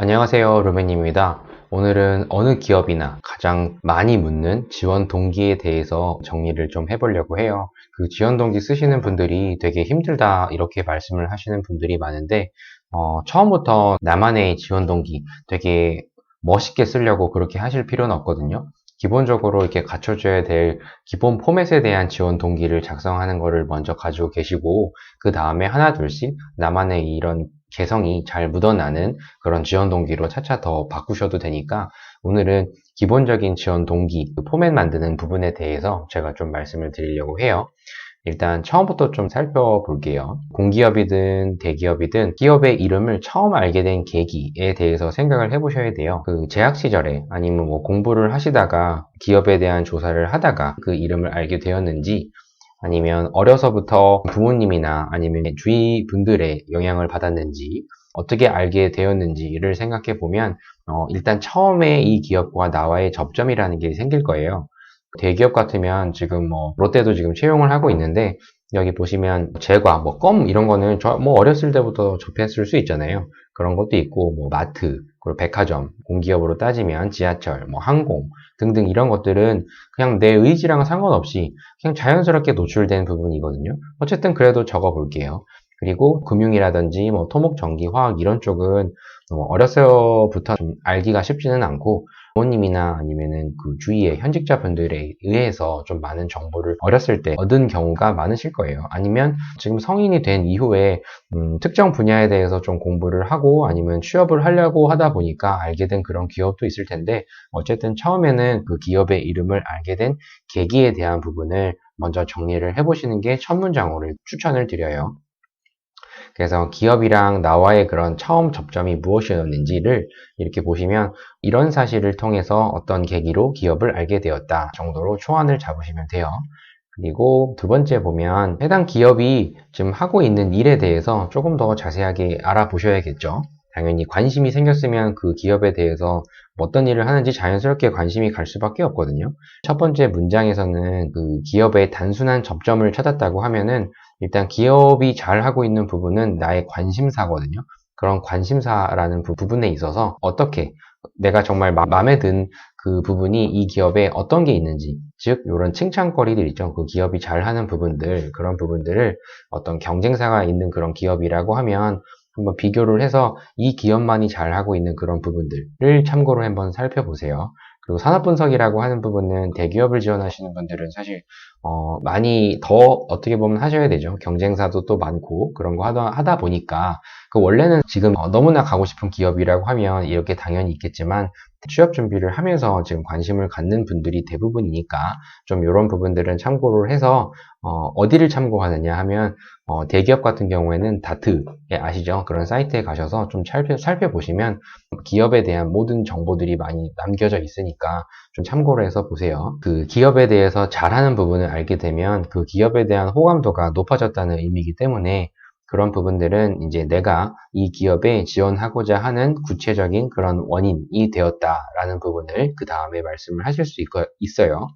안녕하세요, 루벤입니다. 오늘은 어느 기업이나 가장 많이 묻는 지원 동기에 대해서 정리를 좀 해보려고 해요. 그 지원 동기 쓰시는 분들이 되게 힘들다 이렇게 말씀을 하시는 분들이 많은데 처음부터 나만의 지원 동기 되게 멋있게 쓰려고 그렇게 하실 필요는 없거든요. 기본적으로 이렇게 갖춰줘야 될 기본 포맷에 대한 지원 동기를 작성하는 거를 먼저 가지고 계시고, 그 다음에 하나 둘씩 나만의 이런 개성이 잘 묻어나는 그런 지원 동기로 차차 더 바꾸셔도 되니까, 오늘은 기본적인 지원 동기, 그 포맷 만드는 부분에 대해서 제가 좀 말씀을 드리려고 해요. 일단 처음부터 좀 살펴볼게요. 공기업이든 대기업이든 기업의 이름을 처음 알게 된 계기에 대해서 생각을 해보셔야 돼요. 그 재학 시절에 아니면 뭐 공부를 하시다가 기업에 대한 조사를 하다가 그 이름을 알게 되었는지, 아니면 어려서부터 부모님이나 아니면 주위 분들의 영향을 받았는지, 어떻게 알게 되었는지를 생각해 보면 일단 처음에 이 기업과 나와의 접점이라는 게 생길 거예요. 대기업 같으면 지금 뭐 롯데도 지금 채용을 하고 있는데, 여기 보시면 제과, 뭐 껌 이런 거는 저 뭐 어렸을 때부터 접했을 수 있잖아요. 그런 것도 있고, 뭐 마트, 그리고 백화점, 공기업으로 따지면 지하철, 뭐 항공 등등 이런 것들은 그냥 내 의지랑은 상관없이 그냥 자연스럽게 노출된 부분이거든요. 어쨌든 그래도 적어 볼게요. 그리고 금융이라든지 뭐 토목, 전기, 화학 이런 쪽은 어려서부터 좀 알기가 쉽지는 않고, 부모님이나 아니면은 그 주위의 현직자분들에 의해서 좀 많은 정보를 어렸을 때 얻은 경우가 많으실 거예요. 아니면 지금 성인이 된 이후에 특정 분야에 대해서 좀 공부를 하고 아니면 취업을 하려고 하다 보니까 알게 된 그런 기업도 있을 텐데, 어쨌든 처음에는 그 기업의 이름을 알게 된 계기에 대한 부분을 먼저 정리를 해보시는 게 첫 문장으로 추천을 드려요. 그래서 기업이랑 나와의 그런 처음 접점이 무엇이었는지를 이렇게 보시면, 이런 사실을 통해서 어떤 계기로 기업을 알게 되었다 정도로 초안을 잡으시면 돼요. 그리고 두 번째 보면 해당 기업이 지금 하고 있는 일에 대해서 조금 더 자세하게 알아보셔야겠죠. 당연히 관심이 생겼으면 그 기업에 대해서 어떤 일을 하는지 자연스럽게 관심이 갈 수밖에 없거든요. 첫 번째 문장에서는 그 기업의 단순한 접점을 찾았다고 하면은, 일단 기업이 잘 하고 있는 부분은 나의 관심사거든요. 그런 관심사라는 부분에 있어서 어떻게 내가 정말 마음에 든 그 부분이 이 기업에 어떤 게 있는지, 즉 이런 칭찬거리들 있죠. 그 기업이 잘하는 부분들, 그런 부분들을 어떤 경쟁사가 있는 그런 기업이라고 하면 한번 비교를 해서 이 기업만이 잘하고 있는 그런 부분들을 참고로 한번 살펴보세요. 그리고 산업분석이라고 하는 부분은 대기업을 지원하시는 분들은 사실 많이 더 어떻게 보면 하셔야 되죠. 경쟁사도 또 많고 그런 거 하다 보니까, 그 원래는 지금 너무나 가고 싶은 기업이라고 하면 이렇게 당연히 있겠지만, 취업 준비를 하면서 지금 관심을 갖는 분들이 대부분이니까 좀 이런 부분들은 참고를 해서, 어디를 참고하느냐 하면 대기업 같은 경우에는 다트, 아시죠? 그런 사이트에 가셔서 좀 살펴보시면 기업에 대한 모든 정보들이 많이 남겨져 있으니까 좀 참고를 해서 보세요. 그 기업에 대해서 잘하는 부분을 알게 되면 그 기업에 대한 호감도가 높아졌다는 의미이기 때문에, 그런 부분들은 이제 내가 이 기업에 지원하고자 하는 구체적인 그런 원인이 되었다라는 부분을 그 다음에 말씀을 하실 수 있어요.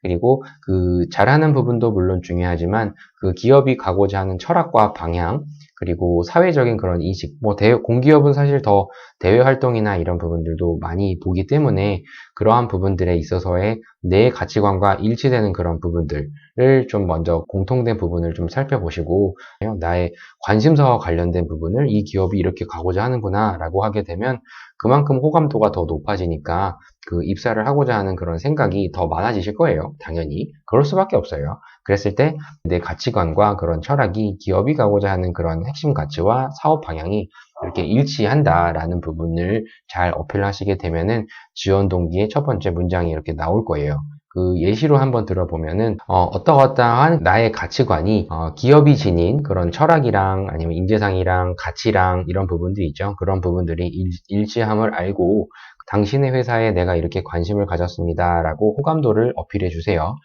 그리고 그 잘하는 부분도 물론 중요하지만, 그 기업이 가고자 하는 철학과 방향, 그리고 사회적인 그런 인식, 뭐 공기업은 사실 더 대외 활동이나 이런 부분들도 많이 보기 때문에, 그러한 부분들에 있어서의 내 가치관과 일치되는 그런 부분들을 좀 먼저 공통된 부분을 좀 살펴보시고, 나의 관심사와 관련된 부분을 이 기업이 이렇게 가고자 하는구나 라고 하게 되면 그만큼 호감도가 더 높아지니까 그 입사를 하고자 하는 그런 생각이 더 많아지실 거예요. 당연히 그럴 수밖에 없어요. 그랬을 때 내 가치관과 그런 철학이 기업이 가고자 하는 그런 핵심 가치와 사업 방향이 이렇게 일치한다라는 부분을 잘 어필하시게 되면은 지원 동기의 첫 번째 문장이 이렇게 나올 거예요. 그 예시로 한번 들어보면은 어떠한 나의 가치관이 기업이 지닌 그런 철학이랑 아니면 인재상이랑 가치랑 이런 부분들이 있죠. 그런 부분들이 일치함을 알고, 당신의 회사에 내가 이렇게 관심을 가졌습니다 라고 호감도를 어필해 주세요.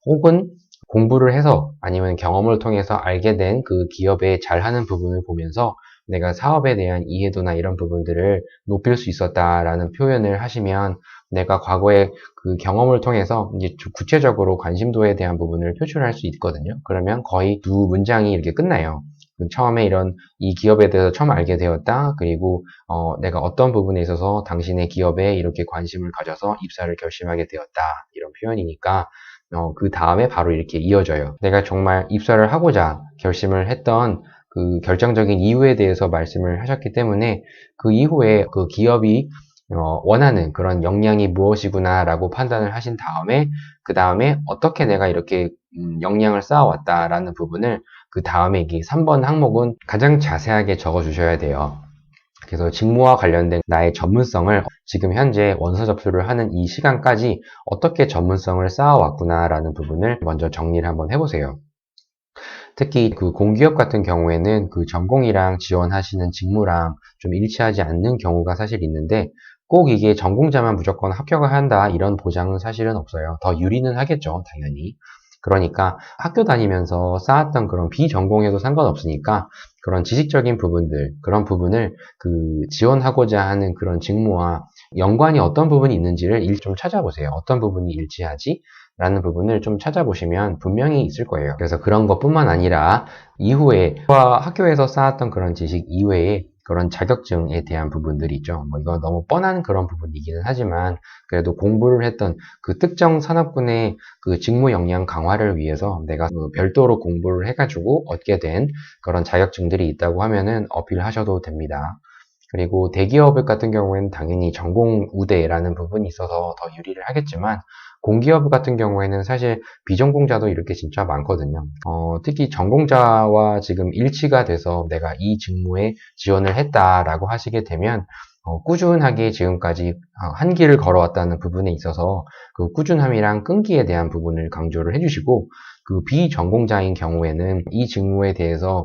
혹은 공부를 해서 아니면 경험을 통해서 알게 된 그 기업의 잘하는 부분을 보면서 내가 사업에 대한 이해도나 이런 부분들을 높일 수 있었다라는 표현을 하시면, 내가 과거에 그 경험을 통해서 이제 구체적으로 관심도에 대한 부분을 표출할 수 있거든요. 그러면 거의 두 문장이 이렇게 끝나요. 처음에 이 기업에 대해서 처음 알게 되었다. 그리고 내가 어떤 부분에 있어서 당신의 기업에 이렇게 관심을 가져서 입사를 결심하게 되었다. 이런 표현이니까 그 다음에 바로 이렇게 이어져요. 내가 정말 입사를 하고자 결심을 했던 그 결정적인 이유에 대해서 말씀을 하셨기 때문에 그 이후에 그 기업이 원하는 그런 역량이 무엇이구나 라고 판단을 하신 다음에 그 다음에 어떻게 내가 이렇게 역량을 쌓아왔다라는 부분을 그 다음에 이 3번 항목은 가장 자세하게 적어 주셔야 돼요. 그래서 직무와 관련된 나의 전문성을 지금 현재 원서 접수를 하는 이 시간까지 어떻게 전문성을 쌓아왔구나라는 부분을 먼저 정리를 한번 해보세요. 특히 그 공기업 같은 경우에는 그 전공이랑 지원하시는 직무랑 좀 일치하지 않는 경우가 사실 있는데 꼭 이게 전공자만 무조건 합격을 한다 이런 보장은 사실은 없어요. 더 유리는 하겠죠, 당연히. 그러니까 학교 다니면서 쌓았던 그런 비전공에도 상관없으니까 그런 지식적인 부분들, 그런 부분을 그 지원하고자 하는 그런 직무와 연관이 어떤 부분이 있는지를 좀 찾아보세요. 어떤 부분이 일치하지? 라는 부분을 좀 찾아보시면 분명히 있을 거예요. 그래서 그런 것뿐만 아니라 이후에 학교에서 쌓았던 그런 지식 이외에 그런 자격증에 대한 부분들이 있죠. 뭐 이거 너무 뻔한 그런 부분이기는 하지만 그래도 공부를 했던 그 특정 산업군의 그 직무 역량 강화를 위해서 내가 별도로 공부를 해가지고 얻게 된 그런 자격증들이 있다고 하면은 어필하셔도 됩니다. 그리고 대기업 같은 경우에는 당연히 전공 우대라는 부분이 있어서 더 유리를 하겠지만 공기업 같은 경우에는 사실 비전공자도 이렇게 진짜 많거든요. 특히 전공자와 지금 일치가 돼서 내가 이 직무에 지원을 했다라고 하시게 되면 꾸준하게 지금까지 한 길을 걸어왔다는 부분에 있어서 그 꾸준함이랑 끈기에 대한 부분을 강조를 해주시고 그 비전공자인 경우에는 이 직무에 대해서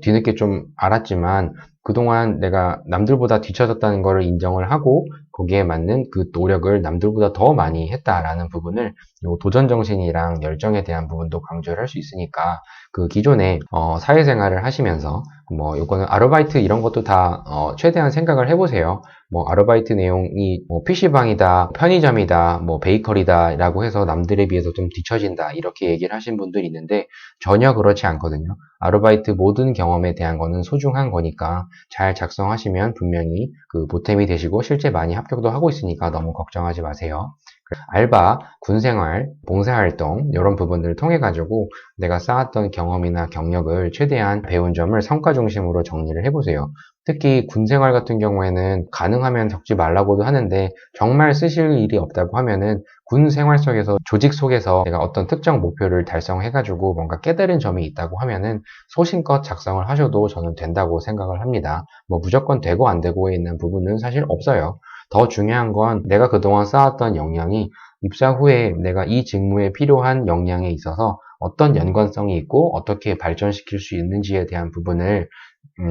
뒤늦게 좀 알았지만 그동안 내가 남들보다 뒤처졌다는 것을 인정을 하고 거기에 맞는 그 노력을 남들보다 더 많이 했다라는 부분을 도전 정신이랑 열정에 대한 부분도 강조를 할 수 있으니까 그 기존에 사회생활을 하시면서 뭐 요거는 아르바이트 이런 것도 다 최대한 생각을 해보세요. 뭐 아르바이트 내용이 뭐 PC방이다, 편의점이다, 뭐 베이커리다 라고 해서 남들에 비해서 좀 뒤처진다 이렇게 얘기를 하신 분들이 있는데 전혀 그렇지 않거든요. 아르바이트 모든 경험에 대한 거는 소중한 거니까 잘 작성하시면 분명히 그 보탬이 되시고 실제 많이 합격도 하고 있으니까 너무 걱정하지 마세요. 알바, 군생활, 봉사활동 이런 부분들을 통해 가지고 내가 쌓았던 경험이나 경력을 최대한 배운 점을 성과 중심으로 정리를 해보세요. 특히 군생활 같은 경우에는 가능하면 적지 말라고도 하는데 정말 쓰실 일이 없다고 하면은 군 생활 속에서 조직 속에서 내가 어떤 특정 목표를 달성해가지고 뭔가 깨달은 점이 있다고 하면은 소신껏 작성을 하셔도 저는 된다고 생각을 합니다. 뭐 무조건 되고 안 되고에 있는 부분은 사실 없어요. 더 중요한 건 내가 그동안 쌓았던 역량이 입사 후에 내가 이 직무에 필요한 역량에 있어서 어떤 연관성이 있고 어떻게 발전시킬 수 있는지에 대한 부분을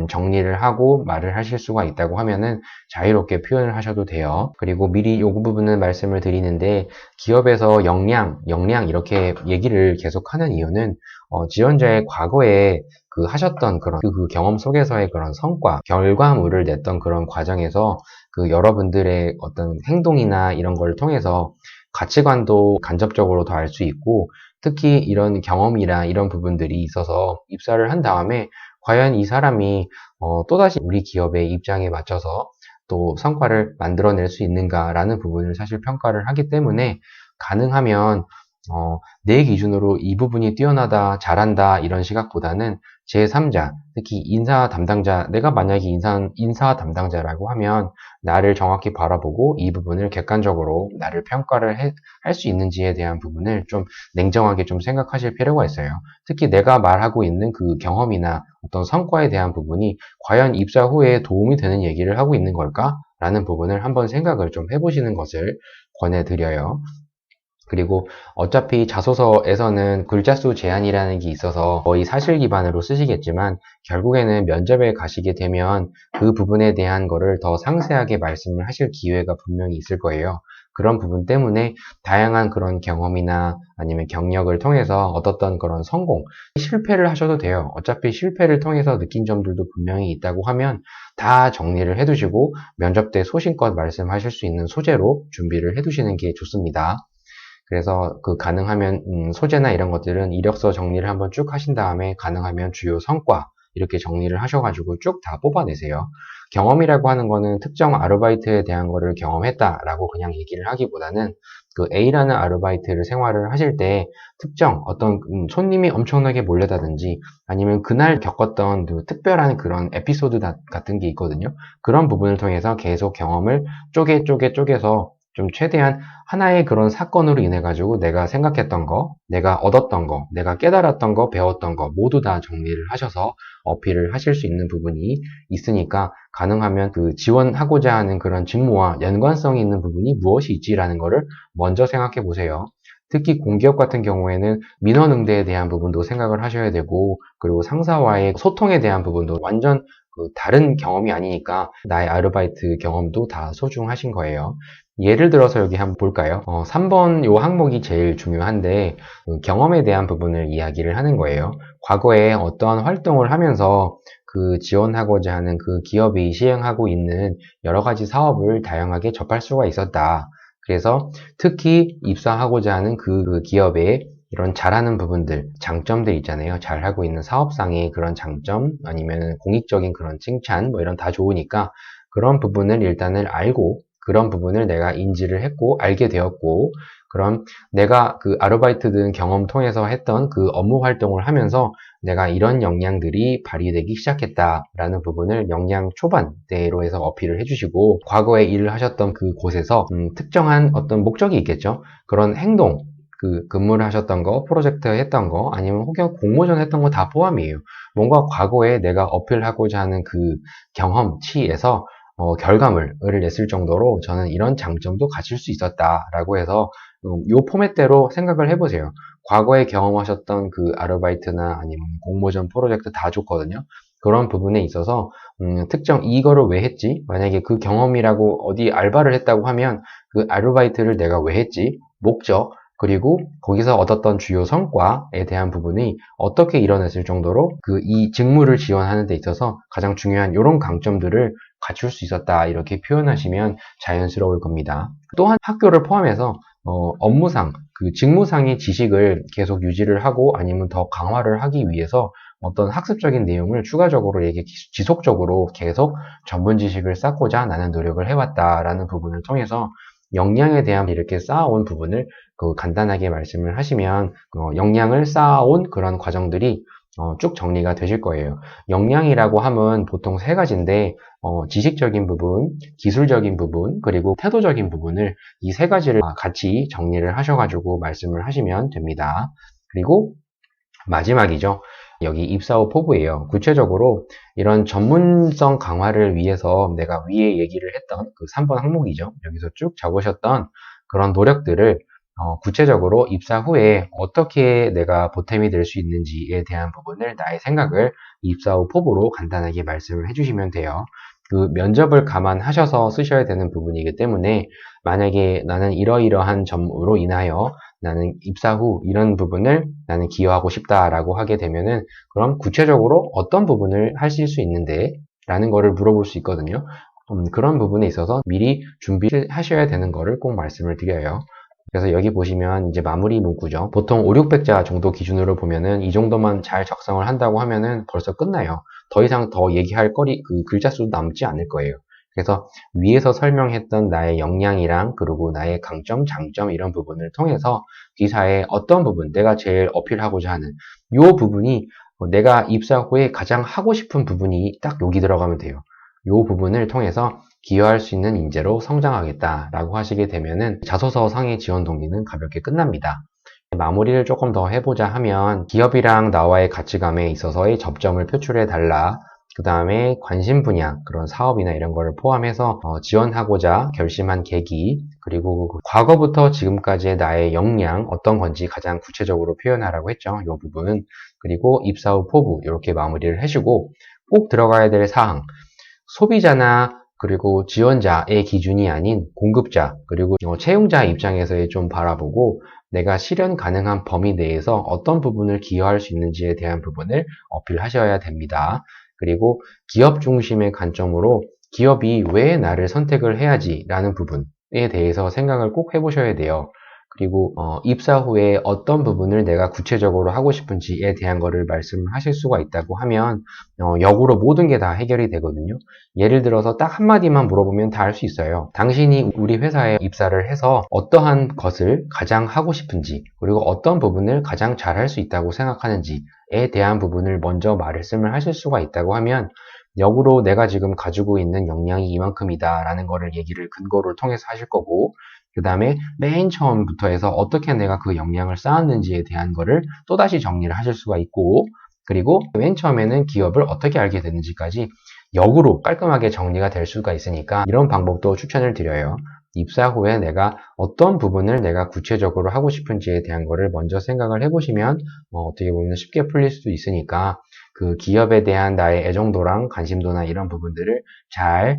정리를 하고 말을 하실 수가 있다고 하면은 자유롭게 표현을 하셔도 돼요. 그리고 미리 이 부분은 말씀을 드리는데 기업에서 역량 이렇게 얘기를 계속 하는 이유는 지원자의 과거에 그 하셨던 그런 그 경험 속에서의 그런 성과, 결과물을 냈던 그런 과정에서 그 여러분들의 어떤 행동이나 이런 걸 통해서 가치관도 간접적으로 더 알 수 있고 특히 이런 경험이나 이런 부분들이 있어서 입사를 한 다음에 과연 이 사람이 또다시 우리 기업의 입장에 맞춰서 또 성과를 만들어낼 수 있는가라는 부분을 사실 평가를 하기 때문에 가능하면 내 기준으로 이 부분이 뛰어나다, 잘한다 이런 시각보다는 제3자, 특히 인사 담당자, 내가 만약에 인사 담당자라고 하면 나를 정확히 바라보고 이 부분을 객관적으로 나를 평가를 할 수 있는지에 대한 부분을 좀 냉정하게 좀 생각하실 필요가 있어요. 특히 내가 말하고 있는 그 경험이나 어떤 성과에 대한 부분이 과연 입사 후에 도움이 되는 얘기를 하고 있는 걸까? 라는 부분을 한번 생각을 좀 해보시는 것을 권해드려요. 그리고 어차피 자소서에서는 글자 수 제한이라는 게 있어서 거의 사실 기반으로 쓰시겠지만 결국에는 면접에 가시게 되면 그 부분에 대한 거를 더 상세하게 말씀을 하실 기회가 분명히 있을 거예요. 그런 부분 때문에 다양한 그런 경험이나 아니면 경력을 통해서 얻었던 그런 성공, 실패를 하셔도 돼요. 어차피 실패를 통해서 느낀 점들도 분명히 있다고 하면 다 정리를 해두시고 면접 때 소신껏 말씀하실 수 있는 소재로 준비를 해두시는 게 좋습니다. 그래서 그 가능하면 소재나 이런 것들은 이력서 정리를 한번 쭉 하신 다음에 가능하면 주요 성과 이렇게 정리를 하셔가지고 쭉 다 뽑아내세요. 경험이라고 하는 거는 특정 아르바이트에 대한 거를 경험했다라고 그냥 얘기를 하기보다는 그 A라는 아르바이트를 생활을 하실 때 특정 어떤 손님이 엄청나게 몰려다든지 아니면 그날 겪었던 그 특별한 그런 에피소드 같은 게 있거든요. 그런 부분을 통해서 계속 경험을 쪼개서 좀 최대한 하나의 그런 사건으로 인해 가지고 내가 생각했던 거, 내가 얻었던 거, 내가 깨달았던 거, 배웠던 거 모두 다 정리를 하셔서 어필을 하실 수 있는 부분이 있으니까 가능하면 그 지원하고자 하는 그런 직무와 연관성이 있는 부분이 무엇이 있지라는 거를 먼저 생각해 보세요. 특히 공기업 같은 경우에는 민원응대에 대한 부분도 생각을 하셔야 되고, 그리고 상사와의 소통에 대한 부분도 완전 그 다른 경험이 아니니까 나의 아르바이트 경험도 다 소중하신 거예요. 예를 들어서 여기 한번 볼까요? 3번 요 항목이 제일 중요한데 그 경험에 대한 부분을 이야기를 하는 거예요. 과거에 어떠한 활동을 하면서 그 지원하고자 하는 그 기업이 시행하고 있는 여러 가지 사업을 다양하게 접할 수가 있었다. 그래서 특히 입사하고자 하는 그 기업의 이런 잘하는 부분들, 장점들 있잖아요. 잘하고 있는 사업상의 그런 장점, 아니면 공익적인 그런 칭찬, 뭐 이런 다 좋으니까 그런 부분을 일단은 알고, 그런 부분을 내가 인지를 했고, 알게 되었고, 그럼 내가 그 아르바이트든 경험 통해서 했던 그 업무 활동을 하면서 내가 이런 역량들이 발휘되기 시작했다라는 부분을 역량 초반대로 해서 어필을 해주시고, 과거에 일을 하셨던 그 곳에서 특정한 어떤 목적이 있겠죠. 그런 행동, 그 근무를 하셨던 거, 프로젝트 했던 거, 아니면 혹여 공모전 했던 거 다 포함이에요. 뭔가 과거에 내가 어필하고자 하는 그 경험치에서 결과물을 냈을 정도로 저는 이런 장점도 가질 수 있었다라고 해서 이 포맷대로 생각을 해보세요. 과거에 경험하셨던 그 아르바이트나 아니면 공모전 프로젝트 다 좋거든요. 그런 부분에 있어서 특정 이거를 왜 했지? 만약에 그 경험이라고 어디 알바를 했다고 하면 그 아르바이트를 내가 왜 했지? 목적, 그리고 거기서 얻었던 주요 성과에 대한 부분이 어떻게 이뤄냈을 정도로 그 이 직무를 지원하는 데 있어서 가장 중요한 이런 강점들을 갖출 수 있었다, 이렇게 표현하시면 자연스러울 겁니다. 또한 학교를 포함해서 업무상, 그 직무상의 지식을 계속 유지를 하고 아니면 더 강화를 하기 위해서 어떤 학습적인 내용을 추가적으로 지속적으로 계속 전문 지식을 쌓고자 나는 노력을 해왔다라는 부분을 통해서 역량에 대한 이렇게 쌓아온 부분을 간단하게 말씀을 하시면 역량을 쌓아온 그런 과정들이 쭉 정리가 되실 거예요. 역량이라고 하면 보통 세 가지인데 지식적인 부분, 기술적인 부분, 그리고 태도적인 부분을 이 세 가지를 같이 정리를 하셔가지고 말씀을 하시면 됩니다. 그리고 마지막이죠. 여기 입사 후 포부예요. 구체적으로 이런 전문성 강화를 위해서 내가 위에 얘기를 했던 그 3번 항목이죠. 여기서 쭉 적으셨던 그런 노력들을 구체적으로 입사 후에 어떻게 내가 보탬이 될 수 있는지에 대한 부분을 나의 생각을 입사 후 포부로 간단하게 말씀을 해주시면 돼요. 그 면접을 감안하셔서 쓰셔야 되는 부분이기 때문에 만약에 나는 이러이러한 점으로 인하여 나는 입사 후 이런 부분을 나는 기여하고 싶다라고 하게 되면은 그럼 구체적으로 어떤 부분을 하실 수 있는데 라는 거를 물어볼 수 있거든요. 그런 부분에 있어서 미리 준비를 하셔야 되는 거를 꼭 말씀을 드려요. 그래서 여기 보시면 이제 마무리 문구죠. 보통 5, 600자 정도 기준으로 보면은 이 정도만 잘 작성을 한다고 하면은 벌써 끝나요. 더 이상 더 얘기할 그 글자 수도 남지 않을 거예요. 그래서 위에서 설명했던 나의 역량이랑 그리고 나의 강점, 장점 이런 부분을 통해서 기사의 어떤 부분, 내가 제일 어필하고자 하는 이 부분이 내가 입사 후에 가장 하고 싶은 부분이 딱 여기 들어가면 돼요. 이 부분을 통해서 기여할 수 있는 인재로 성장하겠다라고 하시게 되면은 자소서 상의 지원 동기는 가볍게 끝납니다. 마무리를 조금 더 해보자 하면 기업이랑 나와의 가치감에 있어서의 접점을 표출해 달라. 그 다음에 관심 분야, 그런 사업이나 이런 거를 포함해서 지원하고자 결심한 계기, 그리고 과거부터 지금까지의 나의 역량 어떤 건지 가장 구체적으로 표현하라고 했죠. 이 부분. 그리고 입사 후 포부 이렇게 마무리를 해주고 꼭 들어가야 될 사항, 소비자나 그리고 지원자의 기준이 아닌 공급자, 그리고 채용자 입장에서의 좀 바라보고 내가 실현 가능한 범위 내에서 어떤 부분을 기여할 수 있는지에 대한 부분을 어필하셔야 됩니다. 그리고 기업 중심의 관점으로 기업이 왜 나를 선택을 해야지 라는 부분에 대해서 생각을 꼭 해보셔야 돼요. 그리고 입사 후에 어떤 부분을 내가 구체적으로 하고 싶은지에 대한 거를 말씀을 하실 수가 있다고 하면 역으로 모든 게 다 해결이 되거든요. 예를 들어서 딱 한마디만 물어보면 다 할 수 있어요. 당신이 우리 회사에 입사를 해서 어떠한 것을 가장 하고 싶은지, 그리고 어떤 부분을 가장 잘 할 수 있다고 생각하는지에 대한 부분을 먼저 말씀을 하실 수가 있다고 하면 역으로 내가 지금 가지고 있는 역량이 이만큼이다 라는 거를 얘기를 근거를 통해서 하실 거고, 그 다음에 맨 처음부터 해서 어떻게 내가 그 역량을 쌓았는지에 대한 거를 또다시 정리를 하실 수가 있고, 그리고 맨 처음에는 기업을 어떻게 알게 됐는지까지 역으로 깔끔하게 정리가 될 수가 있으니까 이런 방법도 추천을 드려요. 입사 후에 내가 어떤 부분을 내가 구체적으로 하고 싶은지에 대한 거를 먼저 생각을 해보시면 어떻게 보면 쉽게 풀릴 수도 있으니까 그 기업에 대한 나의 애정도랑 관심도나 이런 부분들을 잘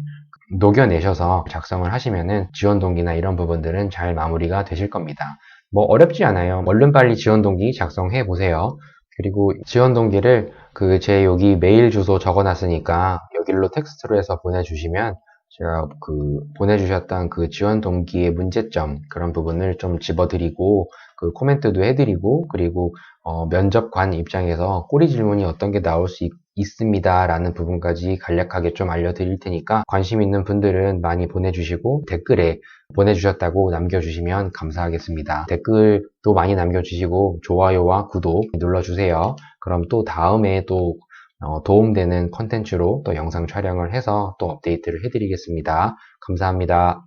녹여내셔서 작성을 하시면은 지원 동기나 이런 부분들은 잘 마무리가 되실 겁니다. 뭐 어렵지 않아요. 얼른 빨리 지원 동기 작성해 보세요. 그리고 지원 동기를 제 여기 메일 주소 적어놨으니까 여기로 텍스트로 해서 보내주시면 제가 보내주셨던 그 지원 동기의 문제점 그런 부분을 좀 집어드리고 코멘트도 해드리고, 그리고 면접관 입장에서 꼬리 질문이 어떤 게 나올 수 있습니다 라는 부분까지 간략하게 좀 알려드릴 테니까 관심 있는 분들은 많이 보내주시고 댓글에 보내주셨다고 남겨주시면 감사하겠습니다. 댓글도 많이 남겨주시고 좋아요와 구독 눌러주세요. 그럼 또 다음에 또 도움되는 컨텐츠로 또 영상 촬영을 해서 또 업데이트를 해드리겠습니다. 감사합니다.